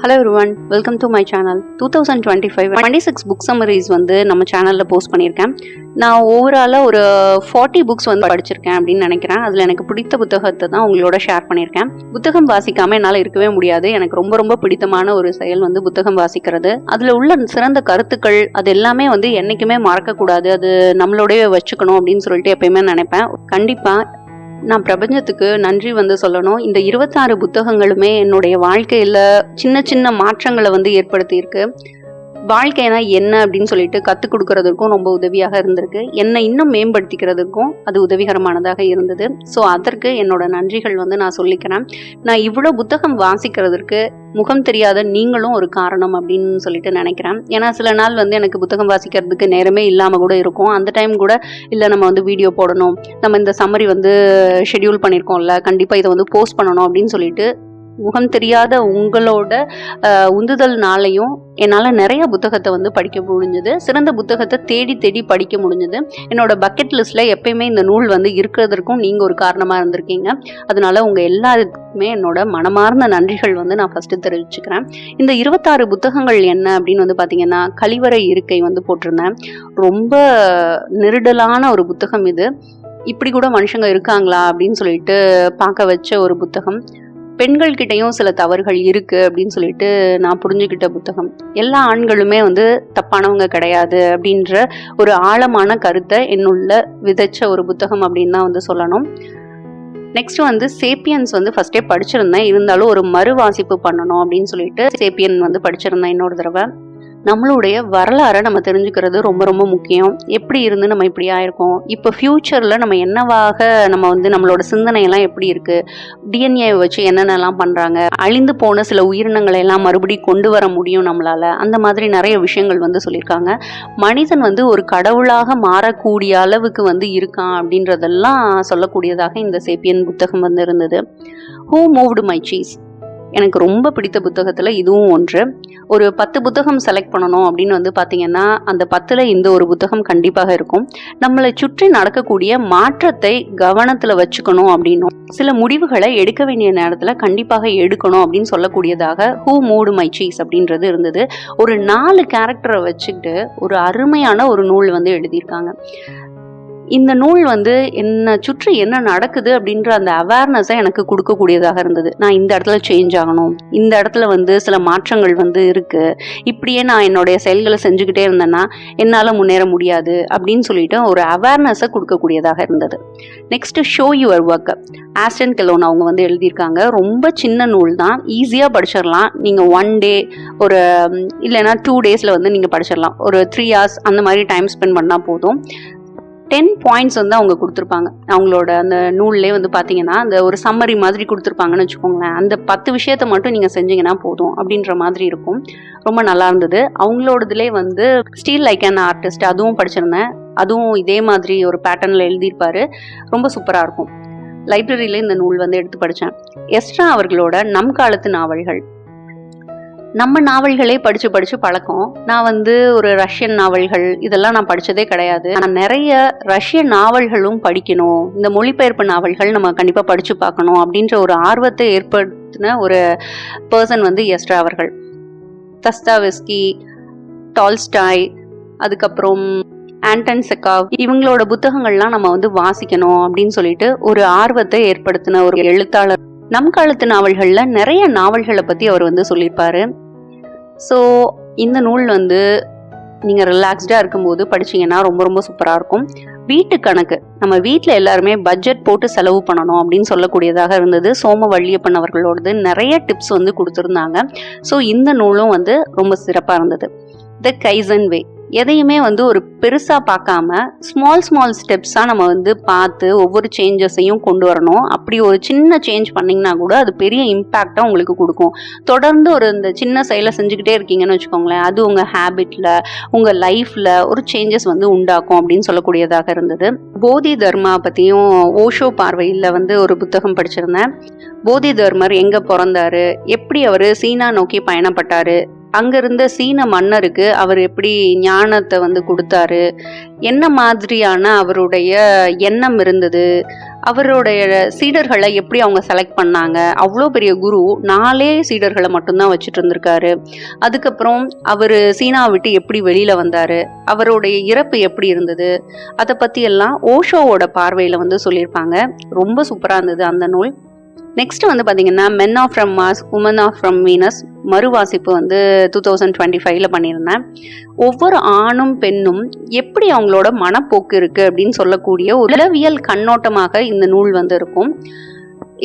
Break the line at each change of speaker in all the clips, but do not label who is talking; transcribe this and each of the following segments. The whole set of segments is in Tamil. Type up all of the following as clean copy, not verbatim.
Hello everyone, welcome to my channel. 2025 26 book summaries வந்து நம்ம சேனலில் போஸ்ட் பண்ணியிருக்கேன். நான் ஓவராலாக ஒரு 40 புக்ஸ் வந்து படிச்சிருக்கேன் அப்படின்னு நினைக்கிறேன். அதில் எனக்கு பிடித்த புத்தகத்தை தான் உங்களோட ஷேர் பண்ணியிருக்கேன். புத்தகம் வாசிக்காமல் என்னால் இருக்கவே முடியாது. எனக்கு ரொம்ப ரொம்ப பிடித்தமான ஒரு செயல் வந்து புத்தகம் வாசிக்கிறது. அதில் உள்ள சிறந்த கருத்துக்கள் அது எல்லாமே வந்து என்றைக்குமே மறக்கக்கூடாது, அது நம்மளோடய வச்சுக்கணும் அப்படின்னு சொல்லிட்டு எப்பயுமே நினைப்பேன். கண்டிப்பாக நான் பிரபஞ்சத்துக்கு நன்றி வந்து சொல்லணும். இந்த 26 புத்தகங்களுமே என்னுடைய வாழ்க்கையில் சின்ன சின்ன மாற்றங்களை வந்து ஏற்படுத்தியிருக்கு. வாழ்க்கைனா என்ன அப்படின்னு சொல்லிட்டு கற்றுக் கொடுக்கறதுக்கும் ரொம்ப உதவியாக இருந்திருக்கு. என்னை இன்னும் மேம்படுத்திக்கிறதுக்கும் அது உதவிகரமானதாக இருந்தது. ஸோ அதற்கு என்னோட நன்றிகள் வந்து நான் சொல்லிக்கிறேன். நான் இவ்வளோ புத்தகம் வாசிக்கிறதுக்கு முகம் தெரியாத நீங்களும் ஒரு காரணம் அப்படின்னு சொல்லிட்டு நினைக்கிறேன். ஏன்னா சில நாள் வந்து எனக்கு புத்தகம் வாசிக்கிறதுக்கு நேரமே இல்லாமல் கூட இருக்கும். அந்த டைம் கூட இல்லை, நம்ம வந்து வீடியோ போடணும், நம்ம இந்த சம்மரி வந்து ஷெட்யூல் பண்ணியிருக்கோம்ல, கண்டிப்பாக இதை வந்து போஸ்ட் பண்ணணும் அப்படின்னு சொல்லிட்டு முகம் தெரியாத உங்களோட உந்துதல்னாலையும் என்னால் நிறைய புத்தகத்தை வந்து படிக்க முடிஞ்சது. சிறந்த புத்தகத்தை தேடி தேடி படிக்க முடிஞ்சது. என்னோட பக்கெட் லிஸ்ட்டில் எப்பயுமே இந்த நூல் வந்து இருக்கிறதுக்கும் நீங்கள் ஒரு காரணமாக இருந்திருக்கீங்க. அதனால உங்கள் எல்லாருக்குமே என்னோட மனமார்ந்த நன்றிகள் வந்து நான் ஃபஸ்ட்டு தெரிவிச்சுக்கிறேன். இந்த 26 புத்தகங்கள் என்ன அப்படின்னு வந்து பார்த்தீங்கன்னா, கழிவறை இருக்கை வந்து போட்டிருந்தேன். ரொம்ப நெருடலான ஒரு புத்தகம் இது. இப்படி கூட மனுஷங்க இருக்காங்களா அப்படின்னு சொல்லிட்டு பார்க்க வச்ச ஒரு புத்தகம். பெண்கள் கிட்டையும் சில தவறுகள் இருக்கு அப்படின்னு சொல்லிட்டு நான் புரிஞ்சுக்கிட்ட புத்தகம். எல்லா ஆண்களுமே வந்து தப்பானவங்க கிடையாது அப்படின்ற ஒரு ஆழமான கருத்தை என்னுள்ள விதைச்ச ஒரு புத்தகம் அப்படின்னு தான் வந்து சொல்லணும். நெக்ஸ்ட் வந்து சேப்பியன்ஸ் வந்து ஃபர்ஸ்டே படிச்சிருந்தேன், இருந்தாலும் ஒரு மறுவாசிப்பு பண்ணணும் அப்படின்னு சொல்லிட்டு சேப்பியன் வந்து படிச்சிருந்தேன் இன்னொரு தடவை. நம்மளுடைய வரலாறை நம்ம தெரிஞ்சுக்கிறது ரொம்ப ரொம்ப முக்கியம். எப்படி இருந்து நம்ம இப்படி ஆயிருக்கோம், இப்போ ஃப்யூச்சரில் நம்ம என்னவாக நம்ம வந்து நம்மளோட சிந்தனையெல்லாம் எப்படி இருக்குது, டிஎன்ஏ வச்சு என்னென்னலாம் பண்ணுறாங்க, அழிந்து போன சில உயிரினங்களை எல்லாம் மறுபடியும் கொண்டு வர முடியும் நம்மளால், அந்த மாதிரி நிறைய விஷயங்கள் வந்து சொல்லியிருக்காங்க. மனிதன் வந்து ஒரு கடவுளாக மாறக்கூடிய அளவுக்கு வந்து இருக்கான் அப்படின்றதெல்லாம் சொல்லக்கூடியதாக இந்த சேப்பியன் புத்தகம் வந்து இருந்தது. ஹூ மூவ்டு மை சீஸ் எனக்கு ரொம்ப பிடித்த புத்தகத்தில் இதுவும் ஒன்று. ஒரு 10 புத்தகம் செலக்ட் பண்ணணும் அப்படின்னு வந்து பார்த்தீங்கன்னா, அந்த 10ல் இந்த ஒரு புத்தகம் கண்டிப்பாக இருக்கும். நம்மளை சுற்றி நடக்கக்கூடிய மாற்றத்தை கவனத்தில் வச்சுக்கணும் அப்படின்னும், சில முடிவுகளை எடுக்க வேண்டிய நேரத்தில் கண்டிப்பாக எடுக்கணும் அப்படின்னு சொல்லக்கூடியதாக ஹூ மூவ்டு மை சீஸ் அப்படின்றது இருந்தது. ஒரு 4 கேரக்டரை வச்சுக்கிட்டு ஒரு அருமையான ஒரு நூல் வந்து எழுதியிருக்காங்க. இந்த நூல் வந்து என்னை சுற்றி என்ன நடக்குது அப்படின்ற அந்த அவேர்னஸை எனக்கு கொடுக்கக்கூடியதாக இருந்தது. நான் இந்த இடத்துல சேஞ்ச் ஆகணும், இந்த இடத்துல வந்து சில மாற்றங்கள் வந்து இருக்குது, இப்படியே நான் என்னுடைய செயல்களை செஞ்சுக்கிட்டே இருந்தேன்னா என்னால் முன்னேற முடியாது அப்படின்னு சொல்லிட்டு ஒரு அவேர்னஸை கொடுக்கக்கூடியதாக இருந்தது. Next show your work, Austin Kleon அவங்க வந்து எழுதியிருக்காங்க. ரொம்ப சின்ன நூல் தான், ஈஸியாக படிச்சிடலாம். நீங்கள் 1 டே ஒரு இல்லைன்னா 2 டேஸில் வந்து நீங்கள் படிச்சிடலாம். ஒரு 3 hours அந்த மாதிரி டைம் ஸ்பெண்ட் பண்ணால் போதும். 10 பாயிண்ட்ஸ் வந்து அவங்க கொடுத்துருப்பாங்க. அவங்களோட அந்த நூல்லே வந்து பார்த்தீங்கன்னா அந்த ஒரு சம்மரி மாதிரி கொடுத்துருப்பாங்கன்னு வச்சுக்கோங்களேன். அந்த 10 விஷயத்தை மட்டும் நீங்கள் செஞ்சீங்கன்னா போதும் அப்படின்ற மாதிரி இருக்கும். ரொம்ப நல்லா இருந்தது. அவங்களோடதுலே வந்து ஸ்டீல் லைக் அன் ஆர்டிஸ்ட் அதுவும் படிச்சிருந்தேன். அதுவும் இதே மாதிரி ஒரு பேட்டர்னில் எழுதியிருப்பாரு. ரொம்ப சூப்பராக இருக்கும். லைப்ரரியில் இந்த நூல் வந்து எடுத்து படித்தேன். எஸ்ட்ரா அவர்களோட நம் காலத்து நாவல்கள். நம்ம நாவல்களே படித்து படித்து பழக்கம். நான் வந்து ஒரு ரஷ்யன் நாவல்கள் இதெல்லாம் நான் படித்ததே கிடையாது. நான் நிறைய ரஷ்யன் நாவல்களும் படிக்கணும், இந்த மொழிபெயர்ப்பு நாவல்கள் நம்ம கண்டிப்பாக படித்து பார்க்கணும் அப்படின்ற ஒரு ஆர்வத்தை ஏற்படுத்தின ஒரு பர்சன் வந்து எஸ்ட்ரா அவர்கள். தஸ்தாவெஸ்கி, டால்ஸ்டாய், அதுக்கப்புறம் ஆண்டன் செக்காவ், இவங்களோட புத்தகங்கள்லாம் நம்ம வந்து வாசிக்கணும் அப்படின்னு சொல்லிட்டு ஒரு ஆர்வத்தை ஏற்படுத்தின ஒரு எழுத்தாளர். நம் காலத்து நாவல்களில் நிறைய நாவல்களை பற்றி அவர் வந்து சொல்லியிருப்பாரு. ஸோ இந்த நூல் வந்து நீங்கள் ரிலாக்ஸ்டாக இருக்கும்போது படிச்சிங்கன்னா ரொம்ப ரொம்ப சூப்பராக இருக்கும். வீட்டு கணக்கு, நம்ம வீட்டில் எல்லாருமே பட்ஜெட் போட்டு செலவு பண்ணணும் அப்படின்னு சொல்லக்கூடியதாக இருந்தது. சோம வள்ளியப்பன் அவர்களோடது நிறைய டிப்ஸ் வந்து கொடுத்துருந்தாங்க. ஸோ இந்த நூலும் வந்து ரொம்ப சிறப்பாக இருந்தது. த கைசன் வே, எதையுமே வந்து ஒரு பெருசாக பார்க்காம ஸ்மால் ஸ்டெப்ஸாக நம்ம வந்து பார்த்து ஒவ்வொரு சேஞ்சஸையும் கொண்டு வரணும். அப்படி ஒரு சின்ன சேஞ்ச் பண்ணிங்கன்னா கூட அது பெரிய இம்பேக்டாக உங்களுக்கு கொடுக்கும். தொடர்ந்து ஒரு இந்த சின்ன செயலை செஞ்சுக்கிட்டே இருக்கீங்கன்னு வச்சுக்கோங்களேன், அது உங்கள் ஹேபிட்டில் உங்கள் லைஃப்பில் ஒரு சேஞ்சஸ் வந்து உண்டாக்கும் அப்படின்னு சொல்லக்கூடியதாக இருந்தது. போதி தர்மா பற்றியும் ஓஷோ பார்வையில் வந்து ஒரு புத்தகம் படிச்சிருந்தேன். போதி தர்மர் எங்கே பிறந்தாரு, எப்படி அவர் சீனா நோக்கி பயணப்பட்டாரு, அங்க இருந்த சீன மன்னருக்கு அவர் எப்படி ஞானத்தை வந்து கொடுத்தாரு, என்ன மாதிரியான அவருடைய எண்ணம் இருந்தது, அவருடைய சீடர்களை எப்படி அவங்க செலக்ட் பண்ணாங்க, அவ்வளோ பெரிய குரு 4 சீடர்களை மட்டும்தான் வச்சுட்டு இருந்திருக்காரு. அதுக்கப்புறம் அவர் சீனாவை விட்டு எப்படி வெளியில வந்தாரு, அவருடைய இறப்பு எப்படி இருந்தது, அதை பத்தி எல்லாம் ஓஷோவோட பார்வையில வந்து சொல்லியிருப்பாங்க. ரொம்ப சூப்பரா இருந்தது அந்த நூல். நெக்ஸ்ட் வந்து பார்த்தீங்கன்னா men of from Mars women of from Venus மறுவாசிப்பு வந்து 2025ல பண்ணியிருந்தேன். ஒவ்வொரு ஆணும் பெண்ணும் எப்படி அவங்களோட மனப்போக்கு இருக்கு அப்படின்னு சொல்லக்கூடிய ஒரு உளவியல் கண்ணோட்டமாக இந்த நூல் வந்து இருக்கும்.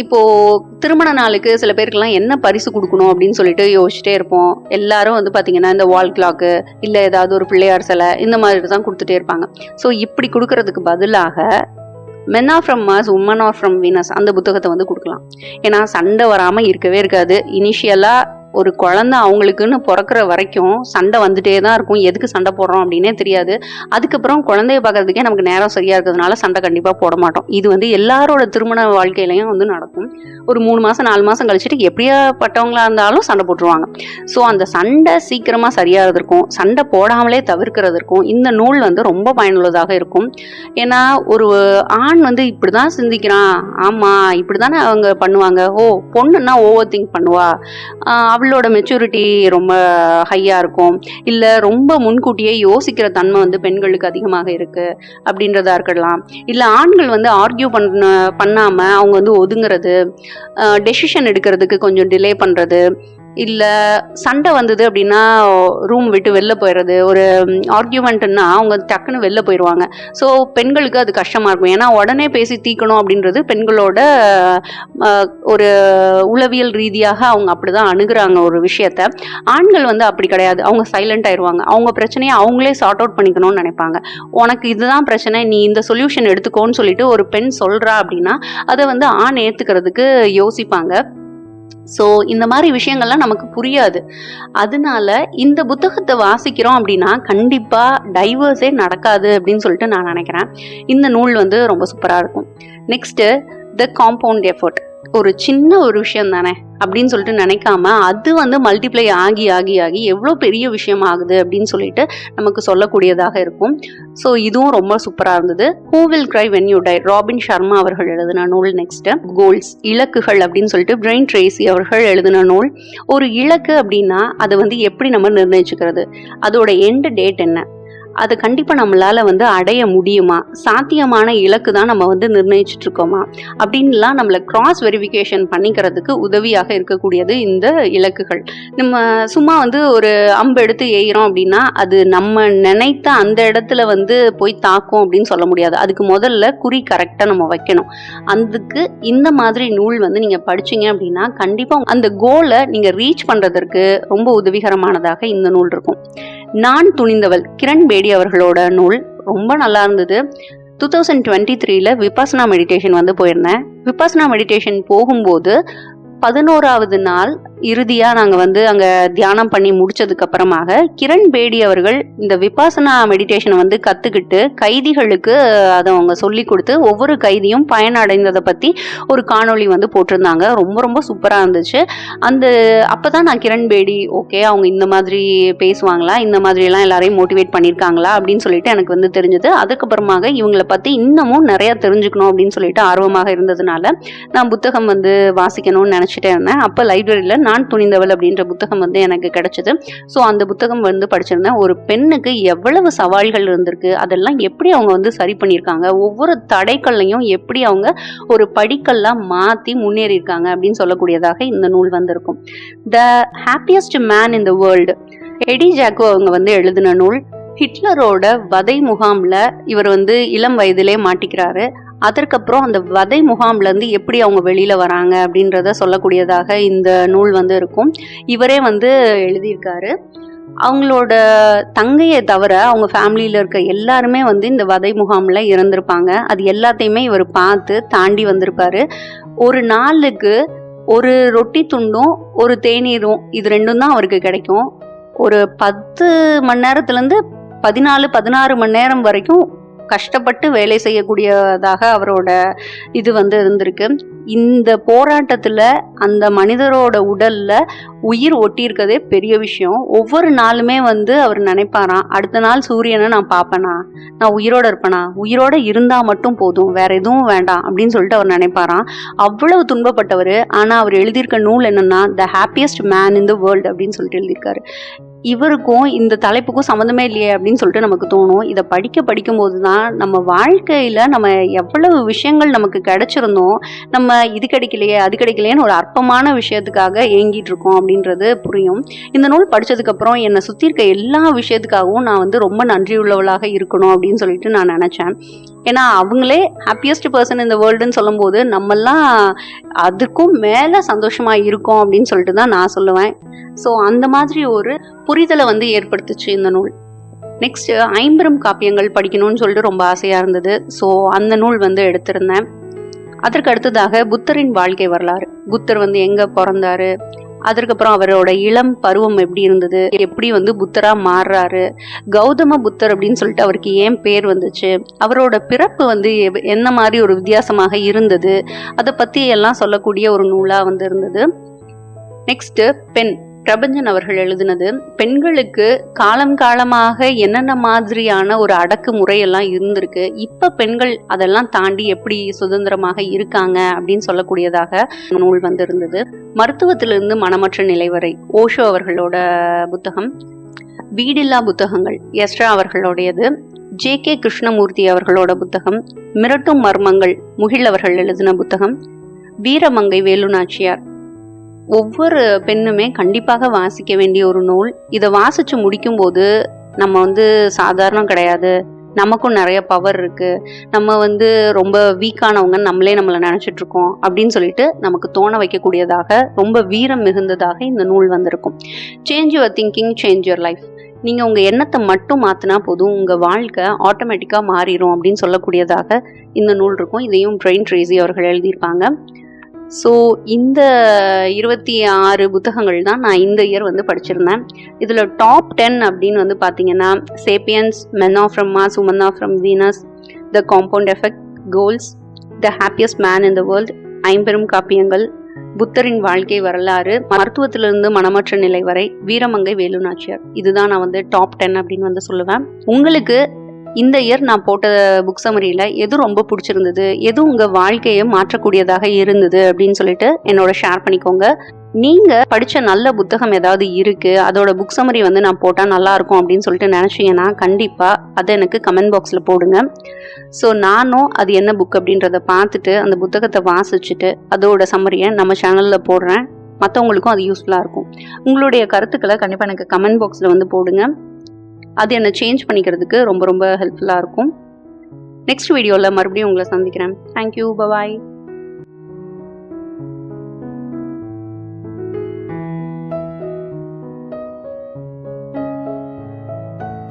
இப்போ திருமண நாளுக்கு சில பேருக்குலாம் என்ன பரிசு கொடுக்கணும் அப்படின்னு சொல்லிட்டு யோசிச்சுட்டே இருப்போம். எல்லாரும் வந்து பார்த்தீங்கன்னா இந்த வால் கிளாக்கு இல்லை ஏதாவது ஒரு பிள்ளையார் சிலை இந்த மாதிரி தான் கொடுத்துட்டே இருப்பாங்க. ஸோ இப்படி கொடுக்கறதுக்கு பதிலாக men are from Mars women are from Venus அந்த புத்தகத்தை வந்து கொடுக்கலாம். ஏன்னா சண்டை வராமல் இருக்கவே இருக்காது. இனிஷியலாக ஒரு குழந்தை அவங்களுக்குன்னு பிறக்கிற வரைக்கும் சண்டை வந்துட்டே தான் இருக்கும். எதுக்கு சண்டை போடுறோம் அப்படின்னே தெரியாது. அதுக்கப்புறம் குழந்தைய பார்க்கறதுக்கே நமக்கு நேரம் சரியா இருக்கிறதுனால சண்டை கண்டிப்பாக போட மாட்டோம். இது வந்து எல்லாரோட திருமண வாழ்க்கையிலையும் வந்து நடக்கும். ஒரு 3 மாதம் 4 மாதம் கழிச்சுட்டு எப்படியாப்பட்டவங்களா இருந்தாலும் சண்டை போட்டுருவாங்க. ஸோ அந்த சண்டை சீக்கிரமாக சரியாகிறதுக்கும் சண்டை போடாமலே தவிர்க்கிறதுக்கும் இந்த நூல் வந்து ரொம்ப பயனுள்ளதாக இருக்கும். ஏன்னா ஒரு ஆண் வந்து இப்படி தான் சிந்திக்கிறான், ஆமாம் இப்படி தானே அவங்க பண்ணுவாங்க, பொண்ணுன்னா ஓவர் திங்க் பண்ணுவா, அவளோட மெச்சூரிட்டி ரொம்ப ஹையாக இருக்கும், இல்லை ரொம்ப முன்கூட்டியே யோசிக்கிற தன்மை வந்து பெண்களுக்கு அதிகமாக இருக்குது அப்படின்றதா இருக்கலாம். இல்லை ஆண்கள் வந்து ஆர்கியூ பண்ணாமல் அவங்க வந்து ஒதுங்கிறது, டெசிஷன் எடுக்கிறதுக்கு கொஞ்சம் டிலே பண்ணுறது, இல்லை சண்டை வந்தது அப்படின்னா ரூம் விட்டு வெளில போயிடுறது. ஒரு ஆர்கியூமெண்ட்னா அவங்க டக்குன்னு வெளில போயிடுவாங்க. ஸோ பெண்களுக்கு அது கஷ்டமாக இருக்கும். ஏன்னா உடனே பேசி தீக்கணும் அப்படின்றது பெண்களோட ஒரு உளவியல் ரீதியாக அவங்க அப்படி தான் அணுகுறாங்க ஒரு விஷயத்த. ஆண்கள் வந்து அப்படி கிடையாது. அவங்க சைலண்ட் ஆயிடுவாங்க. அவங்க பிரச்சனையை அவங்களே சார்ட் அவுட் பண்ணிக்கணும்னு நினைப்பாங்க. உனக்கு இதுதான் பிரச்சனை, நீ இந்த சொல்யூஷன் எடுத்துக்கோன்னு சொல்லிட்டு ஒரு பெண் சொல்கிறா அப்படின்னா அதை வந்து ஆண் ஏற்றுக்கிறதுக்கு யோசிப்பாங்க. ஸோ இந்த மாதிரி விஷயங்கள்லாம் நமக்கு புரியாது. அதனால இந்த புத்தகத்தை வாசிக்கிறோம் அப்படின்னா கண்டிப்பாக டைவர்ஸே நடக்காது அப்படின்னு சொல்லிட்டு நான் நினைக்கிறேன். இந்த நூல் வந்து ரொம்ப சூப்பராக இருக்கும். நெக்ஸ்ட்டு த காம்பவுண்ட் எஃபர்ட். ஒரு சின்ன ஒரு விஷயம் தானே அப்படின்னு சொல்லிட்டு நினைக்காம அது வந்து மல்டிப்ளை ஆகி ஆகி ஆகி எவ்வளோ பெரிய விஷயம் ஆகுது அப்படின்னு சொல்லிட்டு நமக்கு சொல்லக்கூடியதாக இருக்கும். ஸோ இதுவும் ரொம்ப சூப்பராக இருந்தது. Who will cry when you tie, robin Sharma அவர்கள் எழுதின நூல். நெக்ஸ்ட் கோல்ஸ், இலக்குகள் அப்படின்னு சொல்லிட்டு பிரைன் ட்ரேசி அவர்கள் எழுதின நூல். ஒரு இலக்கு அப்படின்னா அதை வந்து எப்படி நம்ம நிர்ணயிச்சுக்கிறது, அதோட எண்ட் டேட் என்ன, அதை கண்டிப்பாக நம்மளால் வந்து அடைய முடியுமா, சாத்தியமான இலக்கு தான் நம்ம வந்து நிர்ணயிச்சுட்டு இருக்கோமா அப்படின்லாம் நம்மளை கிராஸ் வெரிஃபிகேஷன் பண்ணிக்கிறதுக்கு உதவியாக இருக்கக்கூடியது இந்த இலக்குகள். நம்ம சும்மா வந்து ஒரு அம்பு எடுத்து எய்கிறோம் அப்படின்னா அது நம்ம நினைத்த அந்த இடத்துல வந்து போய் தாக்கும் அப்படின்னு சொல்ல முடியாது. அதுக்கு முதல்ல குறி கரெக்டாக நம்ம வைக்கணும். அதுக்கு இந்த மாதிரி நூல் வந்து நீங்கள் படிச்சீங்க அப்படின்னா கண்டிப்பாக அந்த கோலை நீங்கள் ரீச் பண்ணுறதற்கு ரொம்ப உதவிகரமானதாக இந்த நூல் இருக்கும். நான் துணிந்தவள், கிரண் பேடி அவர்களோட நூல், ரொம்ப நல்லா இருந்தது. 2023ல விபாசனா மெடிடேஷன் வந்து போயிருந்தேன். விபாசனா மெடிடேஷன் போகும்போது 11வது நாள் இறுதியாக நாங்கள் வந்து அங்கே தியானம் பண்ணி முடிச்சதுக்கு அப்புறமாக கிரண் பேடி அவர்கள் இந்த விபாசனா மெடிடேஷனை வந்து கற்றுக்கிட்டு கைதிகளுக்கு அதை அவங்க சொல்லி கொடுத்து ஒவ்வொரு கைதியும் பயனடைந்ததை பற்றி ஒரு காணொளி வந்து போட்டிருந்தாங்க. ரொம்ப ரொம்ப சூப்பராக இருந்துச்சு. அப்போ தான் நான் கிரண் பேடி ஓகே அவங்க இந்த மாதிரி பேசுவாங்களா, இந்த மாதிரிலாம் எல்லாரையும் மோட்டிவேட் பண்ணியிருக்காங்களா அப்படின்னு சொல்லிட்டு எனக்கு வந்து தெரிஞ்சது. அதுக்கப்புறமாக இவங்களை பற்றி இன்னமும் நிறையா தெரிஞ்சுக்கணும் அப்படின்னு சொல்லிட்டு ஆர்வமாக இருந்ததுனால நான் புத்தகம் வந்து வாசிக்கணும்னு நினச்சிட்டே இருந்தேன். அப்போ லைப்ரரியில் நான் துணிந்தவள் அப்படின்ற புத்தகம் வந்து எனக்கு கிடைச்சது. ஸோ அந்த புத்தகம் வந்து படிச்சிருந்தேன். ஒரு பெண்ணுக்கு எவ்வளவு சவால்கள் இருந்திருக்கு, அதெல்லாம் எப்படி அவங்க வந்து சரி பண்ணியிருக்காங்க, ஒவ்வொரு தடைக்கல்லையும் எப்படி அவங்க ஒரு படிக்கல்லாம் மாற்றி முன்னேறி இருக்காங்க அப்படின்னு சொல்லக்கூடியதாக இந்த நூல் வந்திருக்கும். The happiest man in the world, Eddie Jaku அவங்க வந்து எழுதின நூல். ஹிட்லரோட வதை முகாமில் இவர் வந்து இளம் வயதிலே மாட்டிக்கிறாரு. அதற்கப்புறம் அந்த வதை முகாம்லேருந்து எப்படி அவங்க வெளியில் வராங்க அப்படின்றத சொல்லக்கூடியதாக இந்த நூல் வந்து இருக்கும். இவரே வந்து எழுதியிருக்காரு. அவங்களோட தங்கையை தவிர அவங்க ஃபேமிலியில் இருக்க எல்லாருமே வந்து இந்த வதை முகாமில் இறந்துருப்பாங்க. அது எல்லாத்தையுமே இவர் பார்த்து தாண்டி வந்திருப்பாரு. ஒரு நாளுக்கு ஒரு ரொட்டி துண்டும் ஒரு தேநீரும் இது 2 தான் அவருக்கு கிடைக்கும். ஒரு 10 மணி நேரத்துலேருந்து 14-16 மணி நேரம் வரைக்கும் கஷ்டப்பட்டு வேலை செய்யக்கூடியதாக அவரோட இது வந்து இருந்திருக்கு. இந்த போராட்டத்துல அந்த மனிதரோட உடல்ல உயிர் ஒட்டியிருக்கதே பெரிய விஷயம். ஒவ்வொரு நாளுமே வந்து அவர் நினைப்பாராம், அடுத்த நாள் சூரியனை நான் பார்ப்பேனா, நான் உயிரோட இருப்பேனா, உயிரோட இருந்தா மட்டும் போதும், வேற எதுவும் வேண்டாம் அப்படின்னு சொல்லிட்டு அவர் நினைப்பாராம். அவ்வளவு துன்பப்பட்டவர். ஆனா அவர் எழுதியிருக்க நூல் என்னன்னா த happiest man in the world அப்படின்னு சொல்லிட்டு எழுதியிருக்காரு. இவருக்கும் இந்த தலைப்புக்கும் சம்மந்தமே இல்லையே அப்படின்னு சொல்லிட்டு நமக்கு தோணும். இதை படிக்கும் போது தான் நம்ம வாழ்க்கையில நம்ம எவ்வளவு விஷயங்கள் நமக்கு கிடைச்சிருந்தோம், நம்ம இது கிடைக்கலையே அது கிடைக்கலையேன்னு ஒரு அற்பமான விஷயத்துக்காக ஏங்கிட்டு இருக்கோம் அப்படின்றது புரியும். இந்த நூல் படிச்சதுக்கு அப்புறம் என்னை சுத்தி இருக்க எல்லா விஷயத்துக்காகவும் நான் வந்து ரொம்ப நன்றி உள்ளவளாக இருக்கணும் அப்படின்னு சொல்லிட்டு நான் நினைச்சேன். ஏன்னா அவங்களே ஹாப்பியஸ்ட் பர்சன் இந்த வேர்ல்டுன்னு சொல்லும் போது நம்மெல்லாம் அதுக்கும் மேல சந்தோஷமா இருக்கோம் அப்படின்னு சொல்லிட்டு தான் நான் சொல்லுவேன். ஸோ அந்த மாதிரி ஒரு புரிதலை வந்து ஏற்படுத்துச்சு இந்த நூல். நெக்ஸ்ட் ஐம்பெரும் காப்பியங்கள் படிக்கணும்னு சொல்லிட்டு ரொம்ப ஆசையா இருந்தது. ஸோ அந்த நூல் வந்து எடுத்திருந்தேன். அதற்கு அடுத்ததாக புத்தரின் வாழ்க்கை வரலாறு, புத்தர் வந்து எங்க பிறந்தாரு, அதற்கப்புறம் அவரோட இளம் பருவம் எப்படி இருந்தது, எப்படி வந்து புத்தரா மாறுறாரு, கௌதம புத்தர் அப்படின்னு சொல்லிட்டு அவருக்கு ஏன் பேர் வந்துச்சு, அவரோட பிறப்பு வந்து என்ன மாதிரி ஒரு வித்தியாசமாக இருந்தது, அதை பத்தி எல்லாம் சொல்லக்கூடிய ஒரு நூலா வந்து இருந்தது. நெக்ஸ்ட் பெண் பிரபஞ்சன் அவர்கள் எழுதினது. பெண்களுக்கு காலம் காலமாக என்னென்ன மாதிரியான ஒரு அடக்கு முறையெல்லாம் இருந்திருக்கு, இப்ப பெண்கள் அதெல்லாம் தாண்டி எப்படி சுதந்திரமாக இருக்காங்க அப்படின்னு சொல்லக்கூடியதாக நூல் வந்து இருந்தது. மருத்துவத்திலிருந்து மனமற்ற நிலை வரை ஓஷோ அவர்களோட புத்தகம். வீடில்லா புத்தகங்கள் எஸ்ரா அவர்களுடையது. ஜே.கே. கிருஷ்ணமூர்த்தி அவர்களோட புத்தகம். மிரட்டும் மர்மங்கள் முகில் அவர்கள் எழுதின புத்தகம். வீரமங்கை வேலுநாச்சியார். ஒவ்வொரு பெண்ணுமே கண்டிப்பாக வாசிக்க வேண்டிய ஒரு நூல். இதை வாசிச்சு முடிக்கும் போது நம்ம வந்து சாதாரணம் கிடையாது, நமக்கும் நிறைய பவர் இருக்கு, நம்ம வந்து ரொம்ப வீக்கானவங்க நம்மளை நினைச்சிட்டு இருக்கோம் அப்படின்னு சொல்லிட்டு நமக்கு தோண வைக்கக்கூடியதாக ரொம்ப வீரம் மிகுந்ததாக இந்த நூல் வந்திருக்கும். Change your thinking, change your life. நீங்க உங்க எண்ணத்தை மட்டும் மாத்தினா போதும், உங்க வாழ்க்கை ஆட்டோமேட்டிக்கா மாறிடும் அப்படின்னு சொல்லக்கூடியதாக இந்த நூல் இருக்கும். இதையும் பிரெயின் ட்ரேசி அவர்கள் எழுதியிருப்பாங்க. ஸோ இந்த 26 புத்தகங்கள் தான் நான் இந்த இயர் வந்து படிச்சிருந்தேன். இதில் டாப் 10 அப்படின்னு வந்து பார்த்தீங்கன்னா Sapiens, men of from Mars, women of from Venus, the compound effect, goals, the happiest man in the world, ஐம்பெரும் காப்பியங்கள், புத்தரின் வாழ்க்கை வரலாறு, மருத்துவத்திலிருந்து மனமற்ற நிலை வரை, வீரமங்கை வேலுநாச்சியார். இதுதான் நான் வந்து டாப் 10 அப்படின்னு வந்து சொல்லுவேன். உங்களுக்கு இந்த இயர் நான் போட்ட புக் சம்மரியில எது ரொம்ப பிடிச்சிருந்தது, எது உங்க வாழ்க்கையை மாற்றக்கூடியதாக இருந்தது அப்படின்னு சொல்லிட்டு என்னோட ஷேர் பண்ணிக்கோங்க. நீங்க படிச்ச நல்ல புத்தகம் ஏதாவது இருக்கு, அதோட புக் சம்மரி வந்து நான் போட்டா நல்லா இருக்கும் அப்படின்னு சொல்லிட்டு நினைச்சீங்கன்னா கண்டிப்பா அதை எனக்கு கமெண்ட் பாக்ஸ்ல போடுங்க. ஸோ நானும் அது என்ன புக் அப்படின்றத பார்த்துட்டு அந்த புத்தகத்தை வாசிச்சுட்டு அதோட சம்மரியை நம்ம சேனல்ல போடுறேன். மற்றவங்களுக்கும் அது யூஸ்ஃபுல்லா இருக்கும். உங்களுடைய கருத்துக்களை கண்டிப்பா எனக்கு கமெண்ட் பாக்ஸ்ல வந்து போடுங்க. அது என்ன சேஞ்ச் பண்ணிக்கிறதுக்கு ரொம்ப ரொம்ப ஹெல்ப்ஃபுல்லாக இருக்கும். நெக்ஸ்ட் வீடியோவில் மறுபடியும் உங்களை சந்திக்கிறேன். Thank you, bye bye.